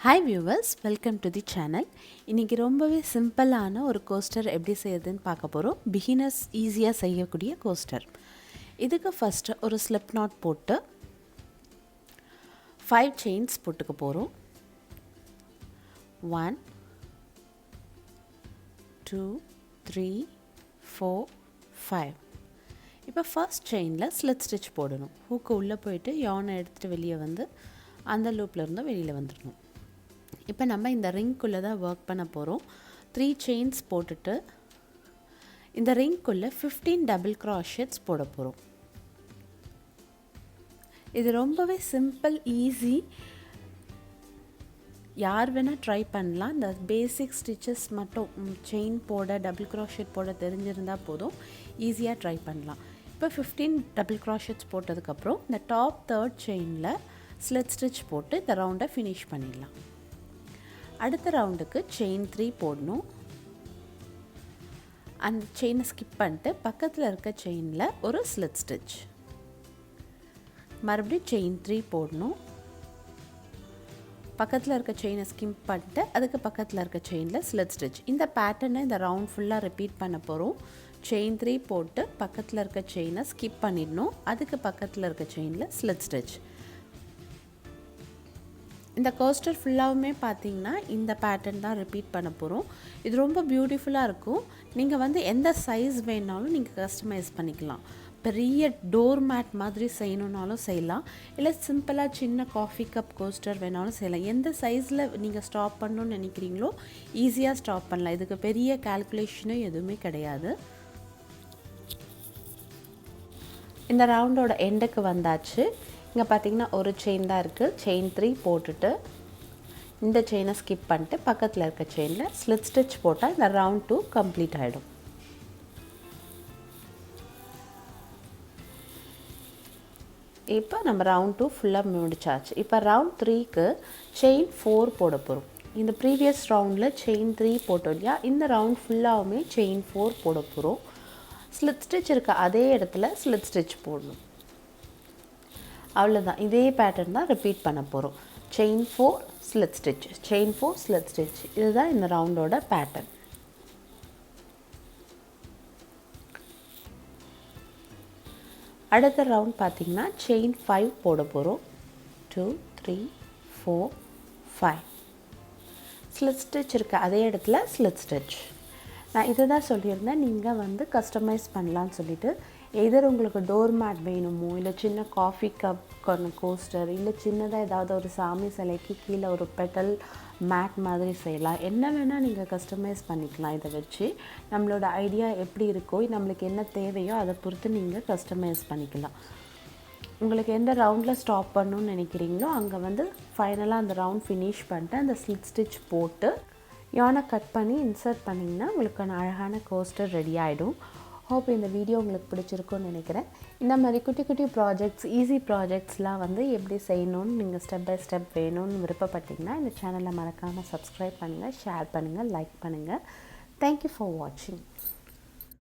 Hi viewers, welcome to the channel. இன்னைக்கு ரொம்பவே சிம்பிளான ஒரு கோஸ்டர் எப்படி செய்யறதுன்னு பார்க்க போறோம். பிகினர்ஸ் ஈஸியா செய்யக்கூடிய கோஸ்டர். இதுக்கு ஃபர்ஸ்ட் ஒரு ஸ்லிப் knot போட்டு 5 chains போட்டுக்க போறோம். 1 2 3 4 5. இப்போ ஃபர்ஸ்ட் செயின்ல ஸ்லிட் ஸ்டிட்ச் போடணும். ஹூக் உள்ள போயிட்டு yarn எடுத்துட்டு வெளிய வந்து அந்த லூப்ல இருந்து வெளியில வந்துடணும். இப்போ நம்ம இந்த ரிங்குள்ள தான் வர்க் பண்ண போறோம். 3 chains போட்டுட்டு இந்த ரிங்குள்ள 15 டபுள் crochets போட போறோம். இது ரொம்பவே சிம்பிள் ஈஸி. யார் வேணா ட்ரை பண்ணலாம். இந்த பேசிக் ஸ்டிச்சஸ் மட்டும் செயின் போட டபுள் crochet போட தெரிஞ்சிருந்தா போதும். ஈஸியா ட்ரை பண்ணலாம். இப்போ 15 டபுள் crochets போட்டதுக்கு அப்புறம் இந்த டாப் 3rd செயின்ல ஸ்லிட் ஸ்டிட்ச் போட்டு இந்த ரவுண்ட finish பண்ணிடலாம். அடுத்த ரவுண்டுக்கு செயின் 3 போடணும். அந்த செயினை ஸ்கிப் பண்ணிட்டு பக்கத்தில் இருக்க செயினில் ஒரு ஸ்லிட் ஸ்டிட்ச். மறுபடியும் செயின் 3 போடணும். பக்கத்தில் இருக்க செயினை ஸ்கிப் பண்ணிட்டு அதுக்கு பக்கத்தில் இருக்க செயினில் ஸ்லிட் ஸ்டிட்ச். இந்த பேட்டர்னை இந்த ரவுண்ட் ஃபுல்லாக ரிப்பீட் பண்ண போகிறோம். செயின் 3 போட்டு பக்கத்தில் இருக்க செயினை ஸ்கிப் பண்ணிடணும். அதுக்கு பக்கத்தில் இருக்க செயினில் ஸ்லிட் ஸ்டிட்ச். இந்த கோஸ்டர் ஃபுல்லாவுமே பார்த்தீங்கன்னா இந்த பேட்டர்ன் தான் ரிப்பீட் பண்ண போகிறோம். இது ரொம்ப பியூட்டிஃபுல்லாக இருக்கும். நீங்கள் வந்து எந்த சைஸ் வேணாலும் நீங்கள் கஸ்டமைஸ் பண்ணிக்கலாம். பெரிய டோர் மேட் மாதிரி செய்யணுன்னாலும் செய்யலாம். இல்லை சிம்பிளாக சின்ன காஃபி கப் கோஸ்டர் வேணாலும் செய்யலாம். எந்த சைஸில் நீங்கள் ஸ்டாப் பண்ணணும்னு நினைக்கிறீங்களோ ஈஸியாக ஸ்டாப் பண்ணலாம். இதுக்கு பெரிய கால்குலேஷனும் எதுவுமே கிடையாது. இந்த ரவுண்டோட எண்டுக்கு வந்தாச்சு. இங்கே பார்த்தீங்கன்னா ஒரு செயின் தான் இருக்குது. செயின் 3 போட்டுட்டு இந்த செயினை ஸ்கிப் பண்ணிட்டு பக்கத்தில் இருக்க செயினில் ஸ்லிட் ஸ்டிட்ச் போட்டால் இந்த ரவுண்ட் 2 கம்ப்ளீட் ஆகிடும். இப்போ நம்ம ரவுண்ட் 2 ஃபுல்லாக முடிச்சாச்சு. இப்போ ரவுண்ட் 3க்கு செயின் 4 போட போகிறோம். இந்த ப்ரீவியஸ் ரவுண்டில் செயின் 3 போட்டோம் இல்லையா, இந்த ரவுண்ட் ஃபுல்லாகவுமே செயின் 4 போட போகிறோம். ஸ்லிட் ஸ்டிட்ச் இருக்க அதே இடத்துல ஸ்லிட் ஸ்டிட்ச் போடணும். அவ்வளோதான். இதே பேட்டர்ன் தான் ரிப்பீட் பண்ண போகிறோம். Chain 4 slit stitch, chain 4 slit stitch. இதுதான் இந்த ரவுண்டோட பேட்டர்ன். அடுத்த ரவுண்ட் பார்த்தீங்கன்னா செயின் 5 போட போகிறோம். 2 3 4 5. ஸ்லிட் ஸ்டிட்ச் இருக்க அதே இடத்துல ஸ்லிட் ஸ்டிட்ச். நான் இதை தான் சொல்லியிருந்தேன் நீங்கள் வந்து கஸ்டமைஸ் பண்ணலான்னு சொல்லிட்டு. எதர் உங்களுக்கு டோர் மேட் வேணுமோ, இல்லை சின்ன காஃபி கப் கோஸ்டர், இல்லை சின்னதாக ஏதாவது ஒரு சாமி சிலைக்கு கீழே ஒரு பெட்டல் மேட் மாதிரி செய்யலாம். என்ன வேணால் நீங்கள் கஸ்டமைஸ் பண்ணிக்கலாம். இதை வச்சு நம்மளோட ஐடியா எப்படி இருக்கோ, நம்மளுக்கு என்ன தேவையோ அதை பொறுத்து நீங்கள் கஸ்டமைஸ் பண்ணிக்கலாம். உங்களுக்கு எந்த ரவுண்டில் ஸ்டாப் பண்ணணும்னு நினைக்கிறீங்களோ அங்கே வந்து ஃபைனலாக அந்த ரவுண்ட் ஃபினிஷ் பண்ணிட்டு அந்த ஸ்லிட் ஸ்டிட்ச் போட்டு யானை கட் பண்ணி இன்சர்ட் பண்ணிங்கன்னா உங்களுக்கான அழகான கோஸ்டர் ரெடி ஆகிடும். ஹோப் இந்த வீடியோ உங்களுக்கு பிடிச்சிருக்கும்னு நினைக்கிறேன். இந்த மாதிரி குட்டி குட்டி ப்ராஜெக்ட்ஸ், ஈஸி ப்ராஜெக்ட்ஸ்லாம் வந்து எப்படி செய்யணும்னு நீங்கள் ஸ்டெப் பை ஸ்டெப் வேணும்னு விருப்பப்பட்டீங்கன்னா இந்த சேனலை மறக்காமல் சப்ஸ்கிரைப் பண்ணுங்கள், ஷேர் பண்ணுங்கள், லைக் பண்ணுங்கள். தேங்க்யூ ஃபார் வாட்சிங்.